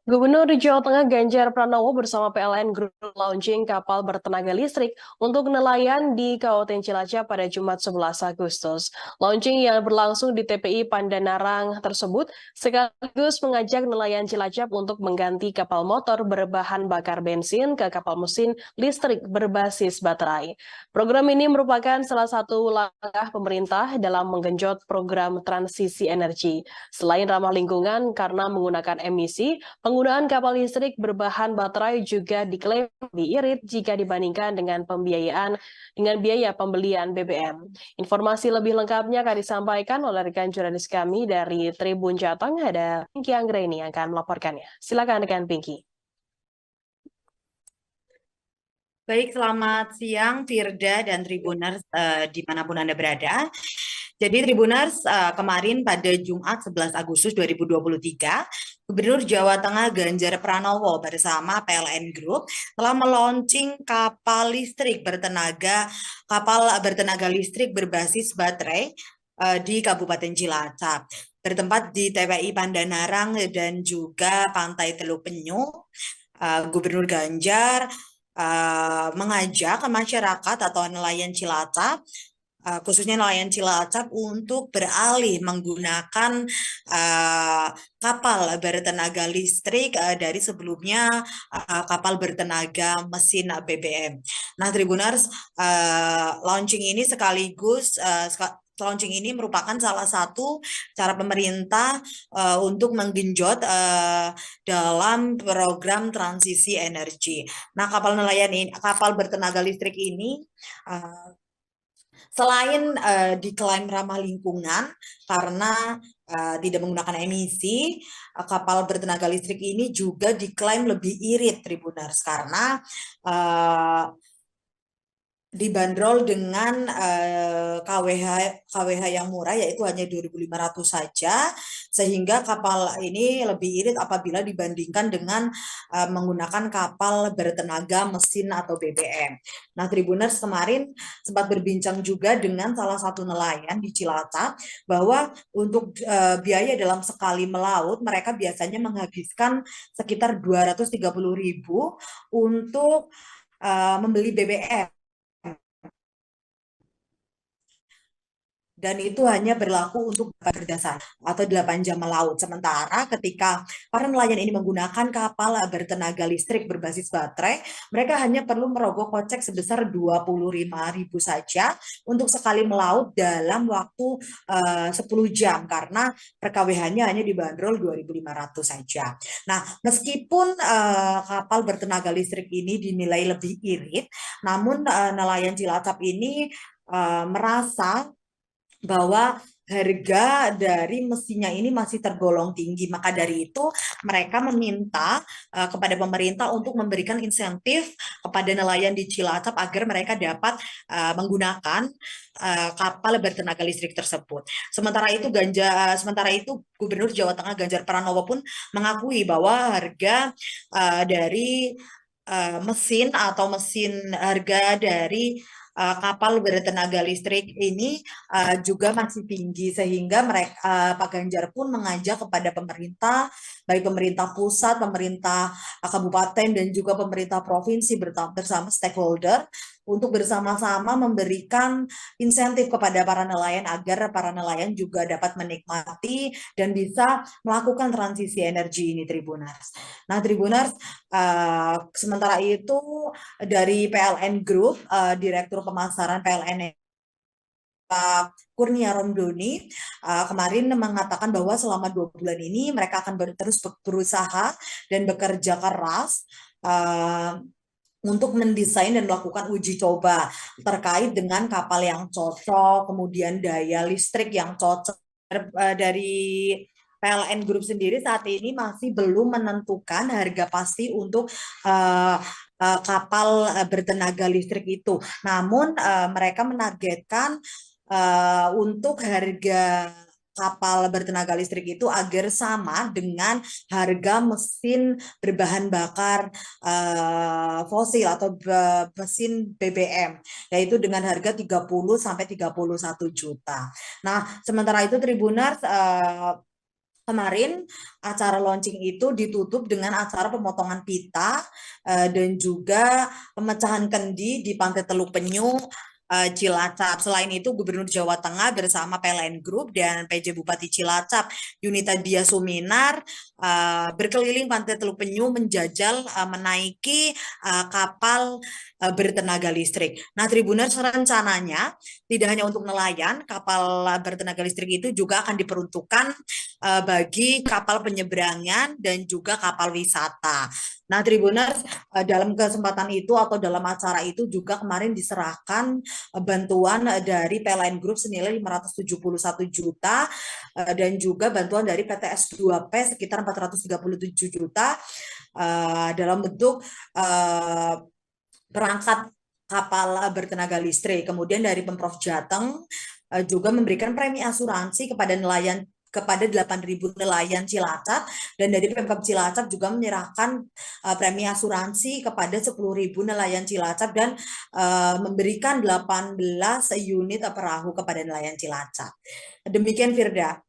Gubernur Jawa Tengah Ganjar Pranowo bersama PLN Group launching kapal bertenaga listrik untuk nelayan di Kabupaten Cilacap pada Jumat 11 Agustus. Launching yang berlangsung di TPI Pandanarang tersebut sekaligus mengajak nelayan Cilacap untuk mengganti kapal motor berbahan bakar bensin ke kapal mesin listrik berbasis baterai. Program ini merupakan salah satu langkah pemerintah dalam menggenjot program transisi energi. Selain ramah lingkungan karena menggunakan emisi, penggunaan kapal listrik berbahan baterai juga diklaim lebih irit jika dibandingkan dengan biaya pembelian BBM. Informasi lebih lengkapnya akan disampaikan oleh rekan jurnalis kami dari Tribun Jateng, ada Pinky Anggreni yang akan melaporkannya. Silakan rekan Pinky. Baik, selamat siang Firda dan Tribuners dimanapun Anda berada. Jadi Tribuners, kemarin pada Jumat 11 Agustus 2023, Gubernur Jawa Tengah Ganjar Pranowo bersama PLN Group telah meluncing kapal bertenaga listrik berbasis baterai di Kabupaten Cilacap, bertempat di TPI Pandanarang dan juga Pantai Teluk Penyu. Gubernur Ganjar mengajak ke masyarakat atau nelayan Cilacap, khususnya nelayan Cilacap untuk beralih menggunakan uh, kapal bertenaga listrik dari sebelumnya kapal bertenaga mesin BBM. Nah, Tribuners, launching ini merupakan salah satu cara pemerintah untuk menggenjot dalam program transisi energi. Nah, kapal bertenaga listrik ini uh, selain diklaim ramah lingkungan karena tidak menggunakan emisi, kapal bertenaga listrik ini juga diklaim lebih irit, Tribuners, karena uh, dibanderol dengan KWH yang murah, yaitu hanya 2.500 saja, sehingga kapal ini lebih irit apabila dibandingkan dengan menggunakan kapal bertenaga mesin atau BBM. Nah, Tribuners, kemarin sempat berbincang juga dengan salah satu nelayan di Cilacap bahwa untuk biaya dalam sekali melaut mereka biasanya menghabiskan sekitar 230.000 untuk membeli BBM. Dan itu hanya berlaku untuk berdasar atau 8 jam melaut. Sementara ketika para nelayan ini menggunakan kapal bertenaga listrik berbasis baterai, mereka hanya perlu merogoh kocek sebesar 25.000 saja untuk sekali melaut dalam waktu 10 jam, karena per KWH-nya hanya dibanderol 2.500 saja. Nah, meskipun kapal bertenaga listrik ini dinilai lebih irit, namun nelayan Cilacap ini merasa bahwa harga dari mesinnya ini masih tergolong tinggi. Maka dari itu mereka meminta kepada pemerintah untuk memberikan insentif kepada nelayan di Cilacap agar mereka dapat menggunakan kapal bertenaga listrik tersebut. Sementara itu Gubernur Jawa Tengah Ganjar Pranowo pun mengakui bahwa harga dari harga dari kapal bertenaga listrik ini juga masih tinggi, sehingga Pak Ganjar pun mengajak kepada pemerintah, baik pemerintah pusat, pemerintah kabupaten dan juga pemerintah provinsi bersama stakeholder untuk bersama-sama memberikan insentif kepada para nelayan agar para nelayan juga dapat menikmati dan bisa melakukan transisi energi ini, Tribuners. Nah, Tribuners, sementara itu dari PLN Group, Direktur Pemasaran PLN Pak Kurnia Romdoni kemarin mengatakan bahwa selama 2 bulan ini mereka akan terus berusaha dan bekerja keras untuk mendesain dan melakukan uji coba terkait dengan kapal yang cocok, kemudian daya listrik yang cocok. Dari PLN Group sendiri saat ini masih belum menentukan harga pasti untuk kapal bertenaga listrik itu. Namun mereka menargetkan untuk harga kapal bertenaga listrik itu agar sama dengan harga mesin berbahan bakar fosil atau mesin BBM, yaitu dengan harga 30 sampai 31 juta. Nah, sementara itu Tribuners, Kemarin acara launching itu ditutup dengan acara pemotongan pita dan juga pemecahan kendi di Pantai Teluk Penyu, Cilacap. Selain itu, Gubernur Jawa Tengah bersama PLN Group dan PJ Bupati Cilacap, Yunita Dia Suminar, berkeliling Pantai Teluk Penyu menjajal menaiki kapal bertenaga listrik. Nah, Tribuners, rencananya tidak hanya untuk nelayan, kapal bertenaga listrik itu juga akan diperuntukkan bagi kapal penyeberangan dan juga kapal wisata. Nah, Tribuners, dalam kesempatan itu atau dalam acara itu juga kemarin diserahkan bantuan dari PLN Group senilai 571 juta dan juga bantuan dari PT S2P sekitar 437 juta dalam bentuk perangkat kapal bertenaga listrik. Kemudian dari Pemprov Jateng juga memberikan premi asuransi kepada 8.000 nelayan Cilacap, dan dari Pemkab Cilacap juga menyerahkan premi asuransi kepada 10.000 nelayan Cilacap dan memberikan 18 unit perahu kepada nelayan Cilacap. Demikian, Firda.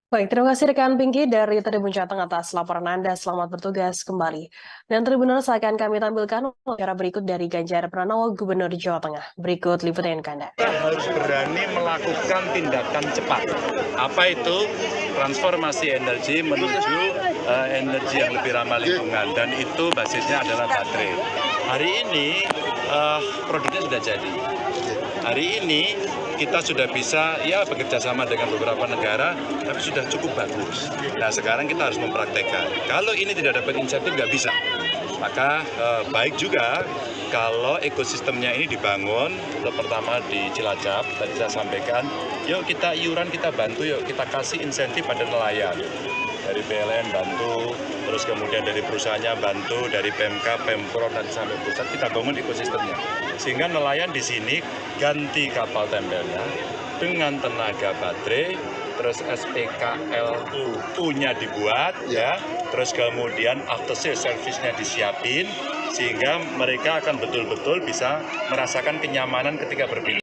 Baik, terima kasih rekan Pinky dari Tribun Jateng atas laporan Anda. Selamat bertugas kembali. Dan Tribuners, akan kami tampilkan wawancara berikut dari Ganjar Pranowo, Gubernur Jawa Tengah. Berikut liputan Anda. Kita harus berani melakukan tindakan cepat. Apa itu? Transformasi energi menuju energi yang lebih ramah lingkungan, dan itu basisnya adalah baterai. Hari ini produknya sudah jadi. Hari ini kita sudah bisa bekerja sama dengan beberapa negara, tapi sudah cukup bagus. Nah, sekarang kita harus mempraktekkan. Kalau ini tidak dapat insentif, nggak bisa. Maka baik juga kalau ekosistemnya ini dibangun. Pertama di Cilacap, tadi saya sampaikan, yuk kita iuran, kita bantu, yuk kita kasih insentif pada nelayan. Dari PLN bantu, terus kemudian dari perusahaannya bantu, dari PMK, Pemprov, dan sampai pusat kita bangun ekosistemnya. Sehingga nelayan di sini ganti kapal tempelnya dengan tenaga baterai, terus SPKLU-nya dibuat, terus kemudian after sales service-nya disiapin, sehingga mereka akan betul-betul bisa merasakan kenyamanan ketika berpindah.